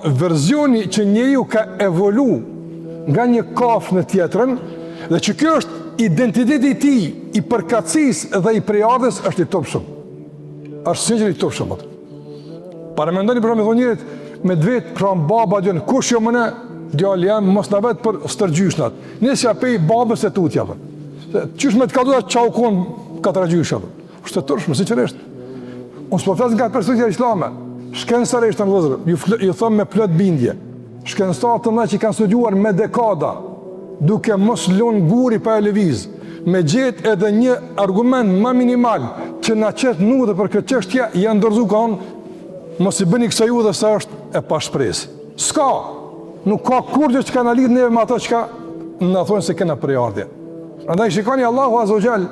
verzioni që njeriu ka evolu nga një kafë në tjetrën, dhe që kjo është identiteti i tij, i përkatësisë dhe i prejardhjes, është i topshëm. Është sinqerisht i topshëm. Para mendoni për me thonë njerit me dvet pra baba djon, kush jo mëne djalë jam mos na vet për stërgjyshnat. Nëse ja pej babës e tutja. Qysh me të ka duhet çau kon katër gjysha. Është e tërshme, sinqerisht. Unë s'po flas nga perspektiva islame. Shkencëtarisht në vëllezër, ju them me plot bindje. Shkencëtarë të mëdha që kanë studiuar me dekada, duke mos lënë guri pa e lëviz, me gjetë edhe një argument më minimal që na qet nutë për këtë çështje, janë ndërzuar kanë mos i bëni kësaj udhë sa është e pashpresë. S'ka, nuk ka kurrë që kanë lidhur neve me ato që na thonë se kena përjardhje. Prandaj shikoni Allahu Azza wa Jall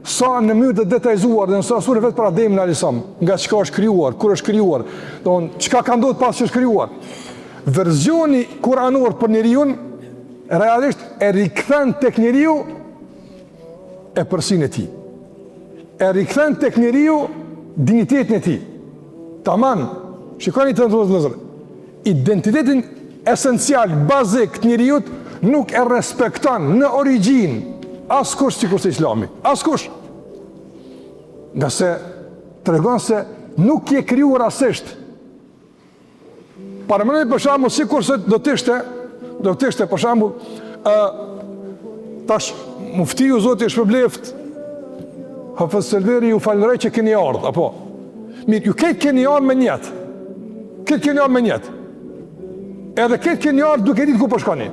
sa në mënyrë të detajzuar dhe në sa sure vetë për Ademin alayhis salam, nga çka është krijuar, kur është krijuar, don çka ka ndodhur pas që është krijuar. Verzioni kuranor për njeriu realisht e rikthen tek njeriu e përsinë e tij. E rikthen tek njeriu dinjitetin e tij. Tamam, shikoni të ndërtuar. Identitetin esencial, bazik të njeriu nuk e respekton në origjinë askush sikur se Islami. Askush. Nga se tregon se nuk je krijuar rasisht. Para mëne për shembull sikur se do të ishte për shembull tash muftiu Zoti është përbleft Hafez Selveri ju falëroj që keni ardhur, apo mirë, ju keni ardhur me njet. Keni ardhur me njet. Edhe keni ardhur duke ditë ku po shkoni.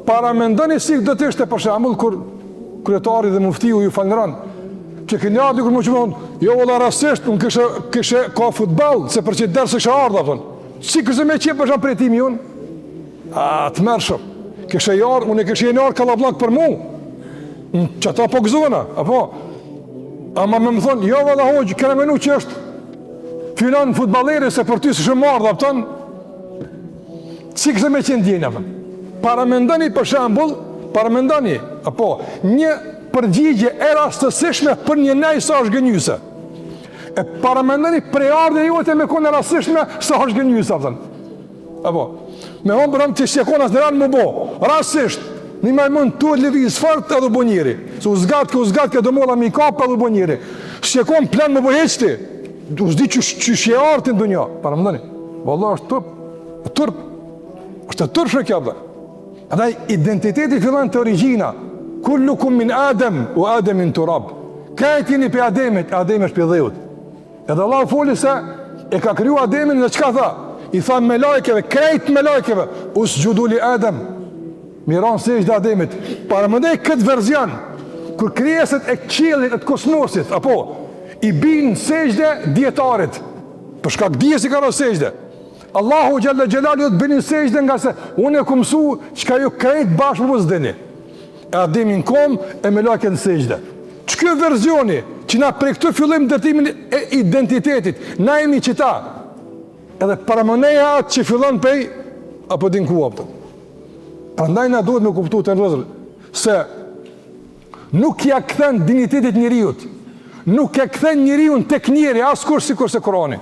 Para mendoni si do të ishte për shembull kur kryetari dhe muftiu ju falëron që keni ardhur kur më thonë, jo valla rastisht, unë kishe ka futboll, se për çfarë ders është ardha thon. Si kështu me çep për shkak pritimi un? Të mërshëm. Kishe ardhur, unë kishe ardhur kallabllak për mua. Çata po gëzona, apo ama më thonë, jo valla hoj, kena menu që është filan futbolleri se për ty s'është marrë, thon. Si kështu me qenë ndjenja apo? Para mendoni për shembull, apo një përgjigje e rastësishme për një nej sa është gënjyse. E para mendoni prejardhja jote me kone rastësishme sa është gënjyse, thon. Apo me hon për të shekona në ranë më bo, rastësisht, një majmun tu e lëviz fort edhe bo njeri, se u zgat ke do molla mi kap edhe bo njeri. Shekon plan më boheqti, u zdi që shje artin dë një, para mendoni. Wallah është turp, është turp shë dhe. Andaj identiteti fillon të origjina. Kullukum min Adem u Adem min turab. Kajt jeni pe Ademit, Ademi është pe dheut. Edhe Allah foli se e ka kriju Ademin dhe çka tha? I tha me lajkeve, krejt me lajkeve, usjudu li Adem. Miran sejdë Ademit. Para mëndej këtë verzion, kur krijeset e qiellit, e të kosmosit, apo i bin sejdë dietarit. Për shkak dijes i ka rënë sejdë. Allahu Gjalla Gjellali të bënin sejdë nga se unë e ku mësu çka ju krejt bashkë më zdeni. E Ademin kom e me lajke në sejdë. Që kjo verzioni që na prej këtë fillim ndërtimin e identitetit, na jemi qita. Edhe paramëneja atë që fillon pej apo din ku apëtë. Prandaj na duhet me kuptu të nërëzër se nuk ja kthen dignitetit njeriut, nuk ja kthen njeriun tek njeri askur sikur se Kurani.